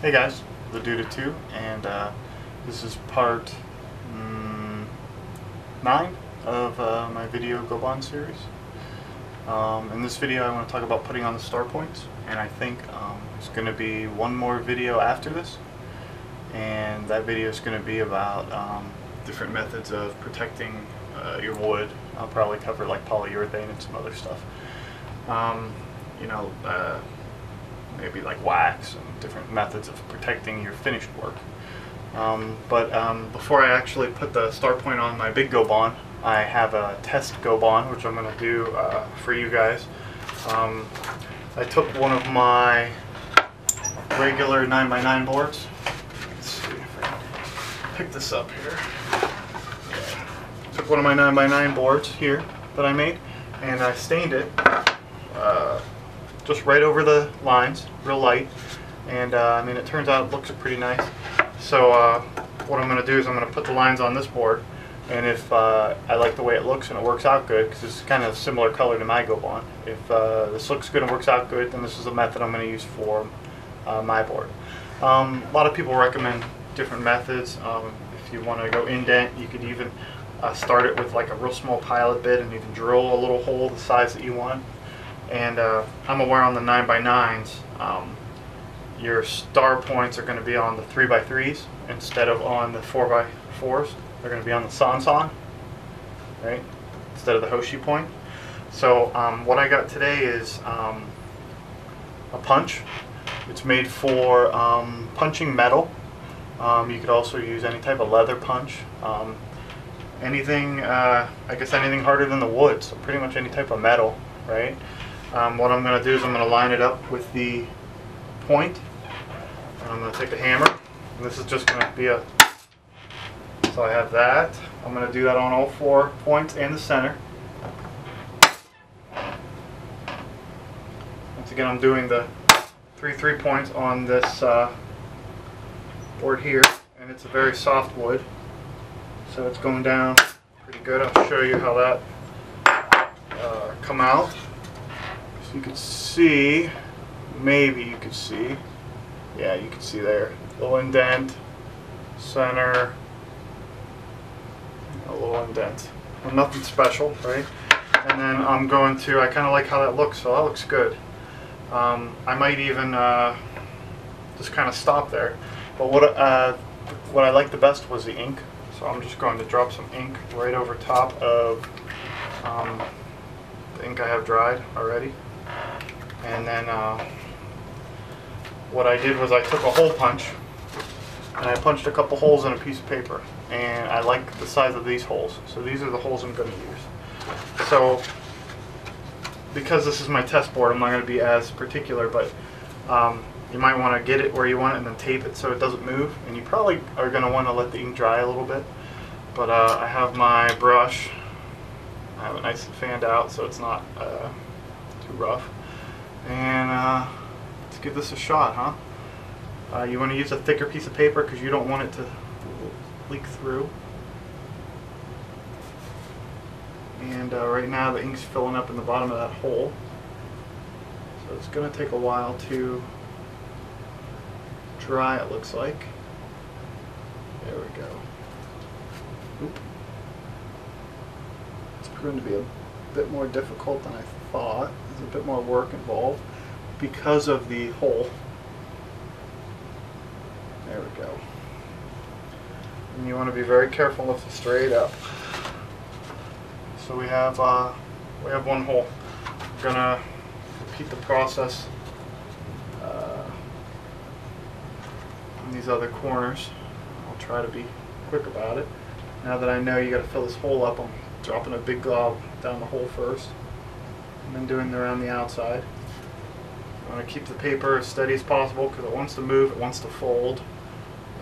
Hey guys, the Dude of Two, and this is part 9 of my video Goban series. In this video I want to talk about putting on the star points, and I think there's going to be one more video after this, and that video is going to be about different methods of protecting your wood. I'll probably cover like polyurethane and some other stuff. Maybe like wax and different methods of protecting your finished work. Before I actually put the star point on my big Goban, I have a test Goban which I'm going to do for you guys. I took one of my regular 9x9 boards. Let's see if I can pick this up here. Yeah. Took one of my 9x9 boards here that I made, and I stained it just right over the lines, real light, and I mean, it turns out it looks pretty nice. So what I'm going to do is I'm going to put the lines on this board, and if I like the way it looks and it works out good, because it's kind of similar color to my Goban, if this looks good and works out good, then this is the method I'm going to use for my board. A lot of people recommend different methods. If you want to go indent, you could even start it with like a real small pilot bit, and you can drill a little hole the size that you want. And I'm aware on the 9x9s, your star points are going to be on the 3x3s instead of on the 4x4s. They're going to be on the Sansan, right, instead of the Hoshi point. So what I got today is a punch. It's made for punching metal. You could also use any type of leather punch. Anything, I guess anything harder than the wood, so pretty much any type of metal, right? What I'm going to do is I'm going to line it up with the point, and I'm going to take a hammer, and this is just going to be a, so I have that. I'm going to do that on all 4 points and the center. Once again, I'm doing the 3 points on this board here, and it's a very soft wood, so it's going down pretty good. I'll show you how that come out. So you can see, maybe you could see, yeah, you can see there, little indent, center, a little indent. Well, nothing special, right? And then I'm going to, I kind of like how that looks, so that looks good. I might even just kind of stop there. But what I liked the best was the ink, so I'm just going to drop some ink right over top of the ink I have dried already. And then what I did was I took a hole punch and I punched a couple holes in a piece of paper, and I like the size of these holes, so these are the holes I'm going to use. So because this is my test board, I'm not going to be as particular, but you might want to get it where you want it and then tape it so it doesn't move, and you probably are going to want to let the ink dry a little bit. But I have my brush, I have it nice and fanned out so it's not too rough, and let's give this a shot, huh? You want to use a thicker piece of paper because you don't want it to leak through. And right now the ink's filling up in the bottom of that hole, so it's going to take a while to dry, it looks like. There we go. Oop. It's proven to be a bit more difficult than I thought. There's a bit more work involved because of the hole. There we go. And you want to be very careful with it straight up. So we have one hole. I'm gonna repeat the process on these other corners. I'll try to be quick about it. Now that I know you got to fill this hole up, I'm dropping a big glob down the hole first, and then doing around the outside. I want to keep the paper as steady as possible because it wants to move, it wants to fold,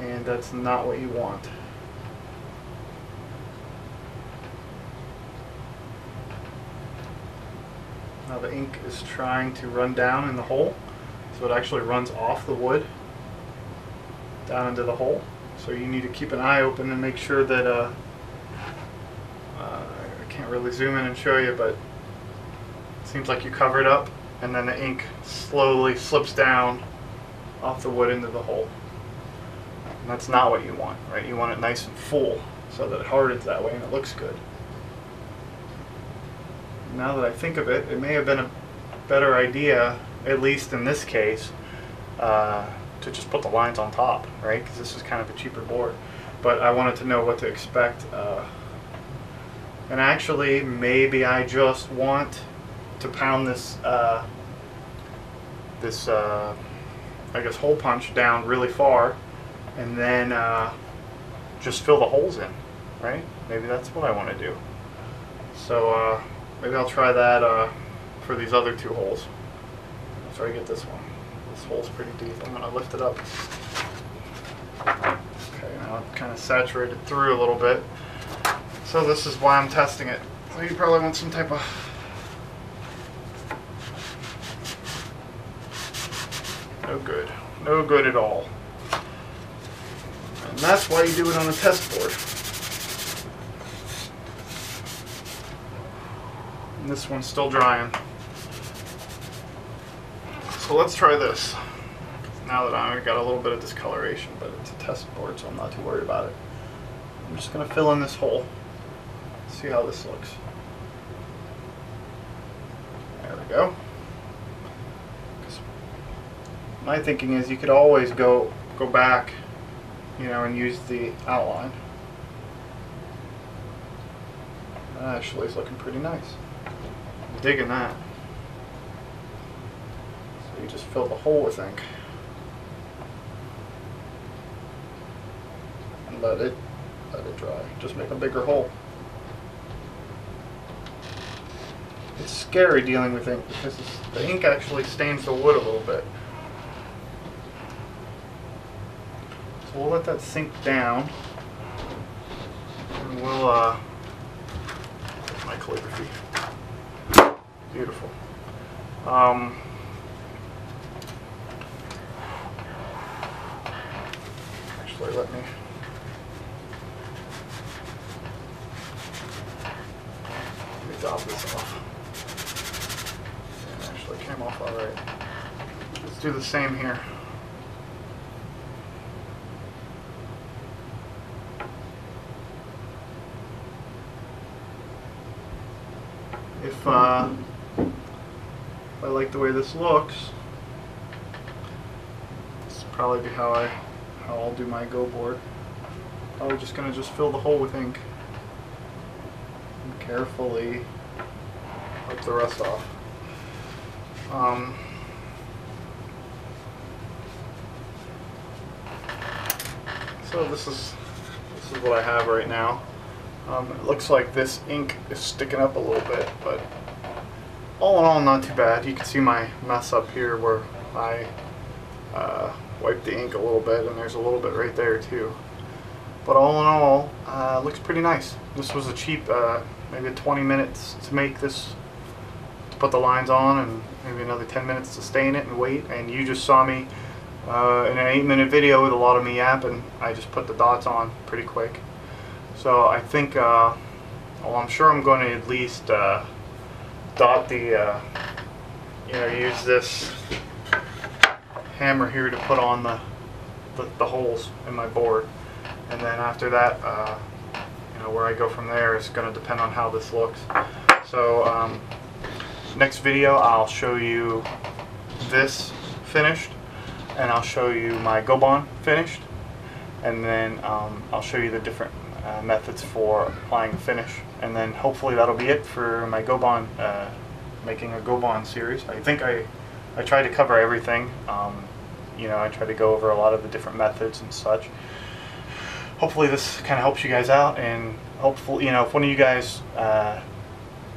and that's not what you want. Now the ink is trying to run down in the hole, so it actually runs off the wood down into the hole. So you need to keep an eye open and make sure that I can't really zoom in and show you, but it seems like you cover it up, and then the ink slowly slips down off the wood into the hole. And that's not what you want, right? You want it nice and full so that it hardens that way and it looks good. Now that I think of it, it may have been a better idea, at least in this case, to just put the lines on top, right? Because this is kind of a cheaper board. But I wanted to know what to expect. And actually, maybe I just want to pound this, I guess, hole punch down really far, and then just fill the holes in, right? Maybe that's what I want to do. So maybe I'll try that for these other two holes. After I get this one. This hole's pretty deep. I'm going to lift it up. Okay, now it's kind of saturated through a little bit. So this is why I'm testing it. So you probably want some type of... No good. No good at all. And that's why you do it on a test board. And this one's still drying. So let's try this. Now that I've got a little bit of discoloration, but it's a test board, so I'm not too worried about it. I'm just going to fill in this hole. See how this looks. There we go. My thinking is you could always go back, you know, and use the outline. That actually is looking pretty nice. I'm digging that. So you just fill the hole with ink. And let it dry. Just make a bigger hole. It's scary dealing with ink because the ink actually stains the wood a little bit. So we'll let that sink down, and we'll my calligraphy. Beautiful. Actually, let me dab this off. It actually came off all right. Let's do the same here. If I like the way this looks, this will probably be how I'll do my Go board. I'm just gonna fill the hole with ink and carefully wipe the rest off. So this is what I have right now. It looks like this ink is sticking up a little bit, but all in all, not too bad. You can see my mess up here where I wiped the ink a little bit, and there's a little bit right there too. But all in all, it looks pretty nice. This was a cheap, maybe 20 minutes to make this, to put the lines on, and maybe another 10 minutes to stain it and wait. And you just saw me in an 8-minute video with a lot of me yapping. I just put the dots on pretty quick. So I think, well, I'm sure I'm going to at least dot the, use this hammer here to put on the holes in my board. And then after that, where I go from there is going to depend on how this looks. So next video I'll show you this finished, and I'll show you my Goban finished, and then I'll show you the different methods for applying the finish, and then hopefully that'll be it for my Goban, making a Goban series. I think I tried to cover everything. I tried to go over a lot of the different methods and such. Hopefully this kind of helps you guys out, and hopefully, if one of you guys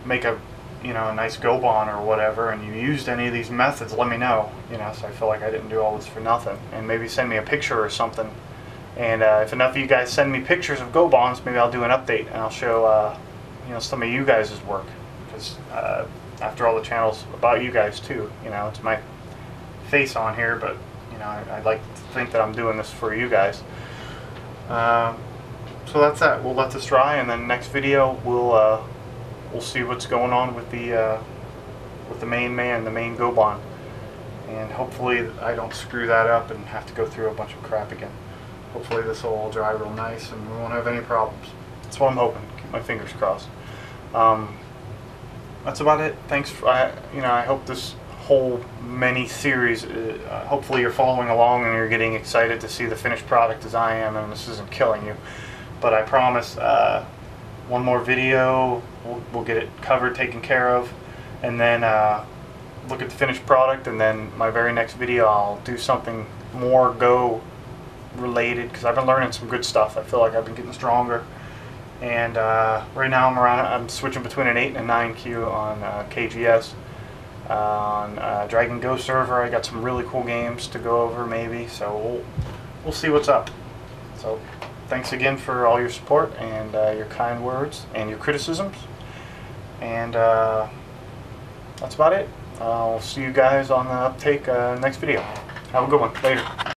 make a nice Goban or whatever, and you used any of these methods, let me know, so I feel like I didn't do all this for nothing, and maybe send me a picture or something. And if enough of you guys send me pictures of Gobans, maybe I'll do an update and I'll show some of you guys' work, because after all, the channel's about you guys too. It's my face on here, but I'd like to think that I'm doing this for you guys. So that's that. We'll let this dry, and then next video we'll see what's going on with the main man, the main Goban. and hopefully I don't screw that up and have to go through a bunch of crap again. Hopefully this will all dry real nice and we won't have any problems. That's what I'm hoping. Keep my fingers crossed. That's about it. Thanks for, I hope this whole mini series, hopefully you're following along and you're getting excited to see the finished product as I am, and this isn't killing you. But I promise, one more video, we'll get it covered, taken care of, and then look at the finished product, and then my very next video I'll do something more Go related, because I've been learning some good stuff. I feel like I've been getting stronger. And right now I'm switching between an 8 and a 9Q on KGS. On Dragon Go server, I got some really cool games to go over maybe, so we'll see what's up. So thanks again for all your support and your kind words and your criticisms. And that's about it. I'll see you guys on the uptake next video. Have a good one. Later.